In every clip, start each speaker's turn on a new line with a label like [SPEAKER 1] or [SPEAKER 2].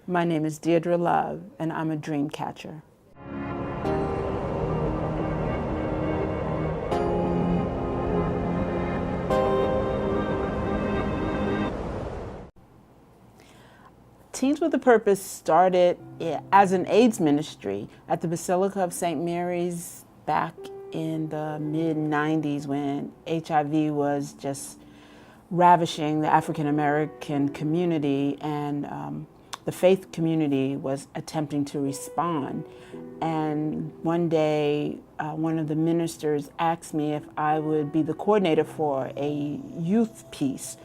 [SPEAKER 1] My name is Deirdra Love, and I'm a dream catcher. Teens with a Purpose started as an AIDS ministry at the Basilica of St. Mary's back in the mid-90s when HIV was just ravishing the African American community, and the faith community was attempting to respond. And one day, one of the ministers asked me if I would be the coordinator for a youth piece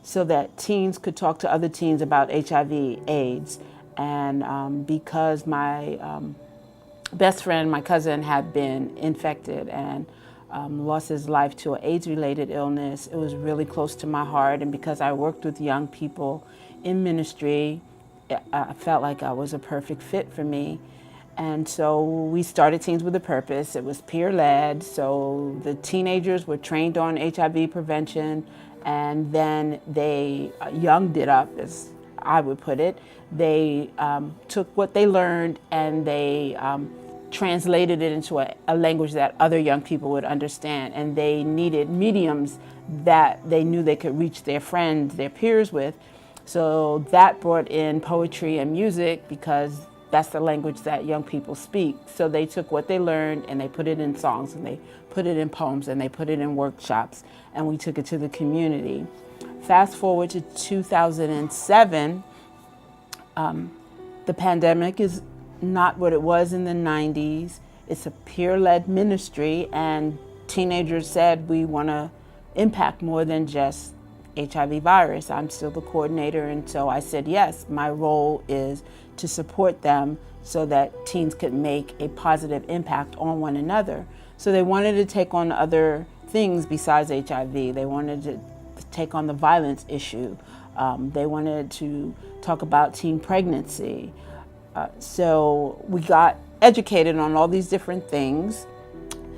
[SPEAKER 1] so that teens could talk to other teens about HIV/AIDS. And because my best friend, my cousin, had been infected and lost his life to an AIDS-related illness, it was really close to my heart. And because I worked with young people in ministry, I felt like I was a perfect fit for me. And so we started Teens with a Purpose. It was peer-led, so the teenagers were trained on HIV prevention, and then they younged it up, as I would put it. They took what they learned and they translated it into a language that other young people would understand, and they needed mediums that they knew they could reach their friends, their peers with. So that brought in poetry and music because that's the language that young people speak. So they took what they learned and they put it in songs, and they put it in poems, and they put it in workshops, and we took it to the community. Fast forward to 2007, the pandemic is not what it was in the 90s. It's a peer-led ministry, and teenagers said, we want to impact more than just HIV virus. I'm still the coordinator, and so I said yes. My role is to support them so that teens could make a positive impact on one another. So they wanted to take on other things besides HIV. They wanted to take on the violence issue. They wanted to talk about teen pregnancy. So we got educated on all these different things.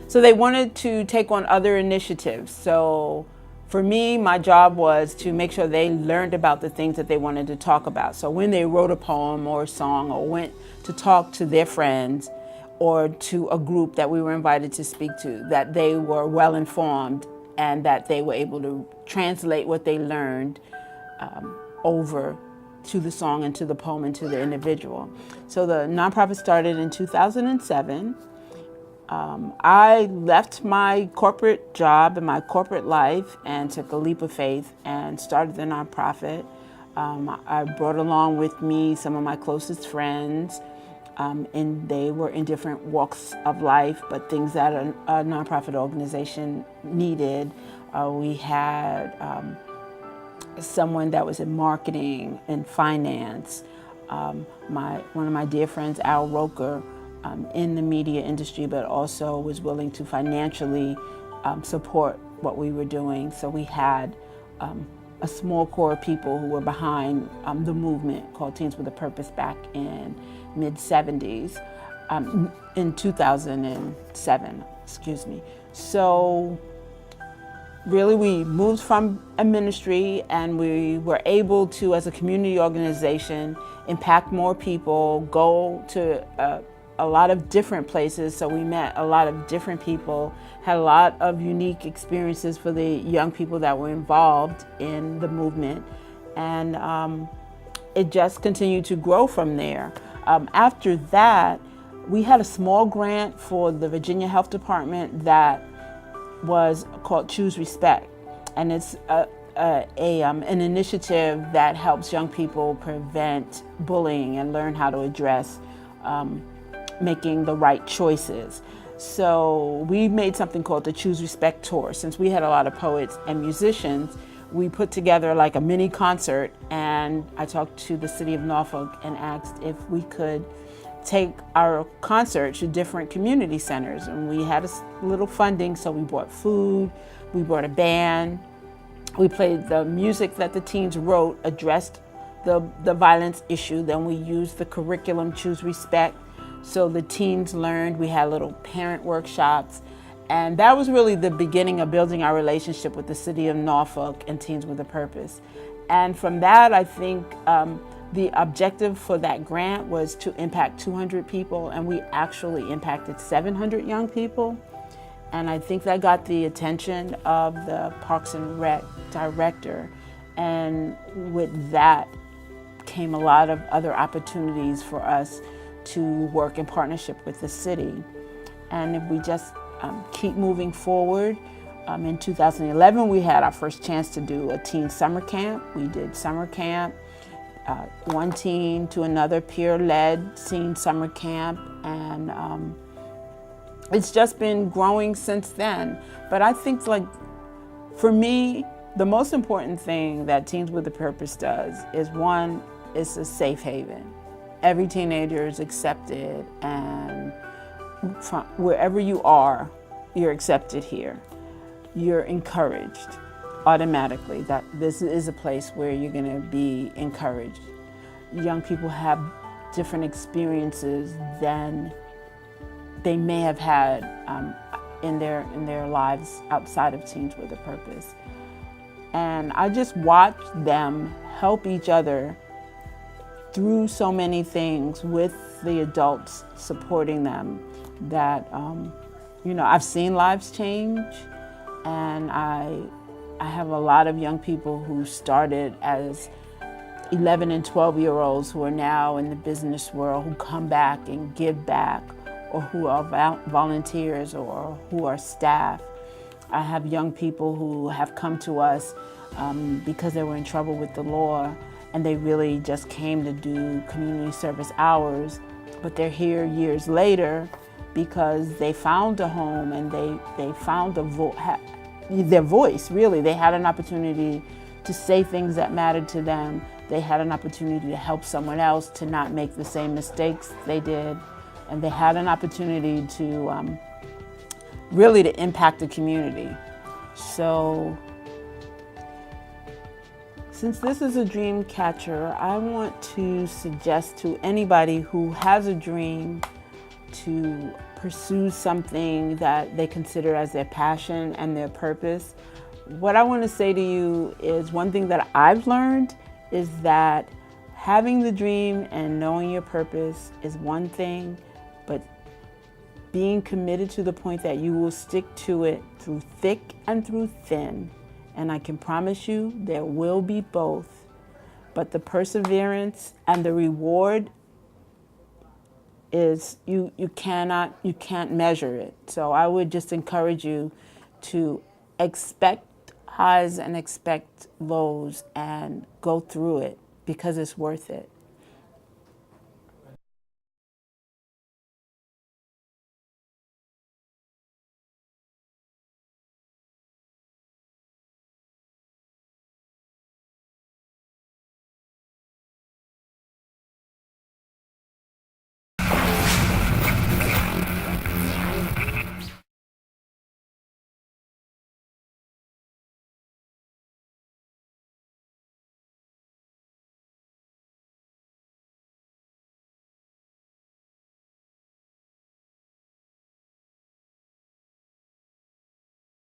[SPEAKER 1] So they wanted to take on other initiatives. So for me, my job was to make sure they learned about the things that they wanted to talk about. So when they wrote a poem or a song or went to talk to their friends or to a group that we were invited to speak to, that they were well informed and that they were able to translate what they learned over to the song and to the poem and to the individual. So the nonprofit started in 2007. I left my corporate job and my corporate life and took a leap of faith and started the nonprofit. I brought along with me some of my closest friends, and they were in different walks of life, but things that a nonprofit organization needed. We had someone that was in marketing and finance. One of my dear friends, Al Roker, in the media industry, but also was willing to financially support what we were doing. So we had a small core of people who were behind the movement called Teens with a Purpose back in mid-70s, in 2007, excuse me. So really we moved from a ministry and we were able to, as a community organization, impact more people, go to a lot of different places. So we met a lot of different people, had a lot of unique experiences for the young people that were involved in the movement. And it just continued to grow from there. After that, we had a small grant for the Virginia Health Department that was called Choose Respect. And it's an initiative that helps young people prevent bullying and learn how to address making the right choices. So we made something called the Choose Respect Tour. Since we had a lot of poets and musicians, we put together like a mini concert, and I talked to the city of Norfolk and asked if we could take our concert to different community centers. And we had a little funding, so we bought food, we brought a band, we played the music that the teens wrote, addressed the violence issue. Then we used the curriculum Choose Respect. So the teens learned, we had little parent workshops, and that was really the beginning of building our relationship with the city of Norfolk and Teens with a Purpose. And from that, I think The objective for that grant was to impact 200 people, and we actually impacted 700 young people. And I think that got the attention of the Parks and Rec director. And with that came a lot of other opportunities for us to work in partnership with the city. And if we just keep moving forward, in 2011, we had our first chance to do a teen summer camp. We did summer camp, one teen to another peer-led teen summer camp, and it's just been growing since then. But I think, like, for me, the most important thing that Teens with a Purpose does is, one, it's a safe haven. Every teenager is accepted, and from wherever you are, you're accepted here. You're encouraged automatically that this is a place where you're going to be encouraged. Young people have different experiences than they may have had in their lives outside of Teens with a Purpose. And I just watch them help each other through so many things with the adults supporting them that, I've seen lives change, and I have a lot of young people who started as 11 and 12-year-olds who are now in the business world, who come back and give back, or who are volunteers or who are staff. I have young people who have come to us because they were in trouble with the law, and they really just came to do community service hours, but they're here years later because they found a home and they found their voice, really. They had an opportunity to say things that mattered to them. They had an opportunity to help someone else to not make the same mistakes they did. And they had an opportunity to really to impact the community. So since this is a dream catcher, I want to suggest to anybody who has a dream to pursue something that they consider as their passion and their purpose. What I want to say to you is, one thing that I've learned is that having the dream and knowing your purpose is one thing, but being committed to the point that you will stick to it through thick and through thin. And I can promise you there will be both, but the perseverance and the reward is, you can't measure it. So I would just encourage you to expect highs and expect lows and go through it, because it's worth it.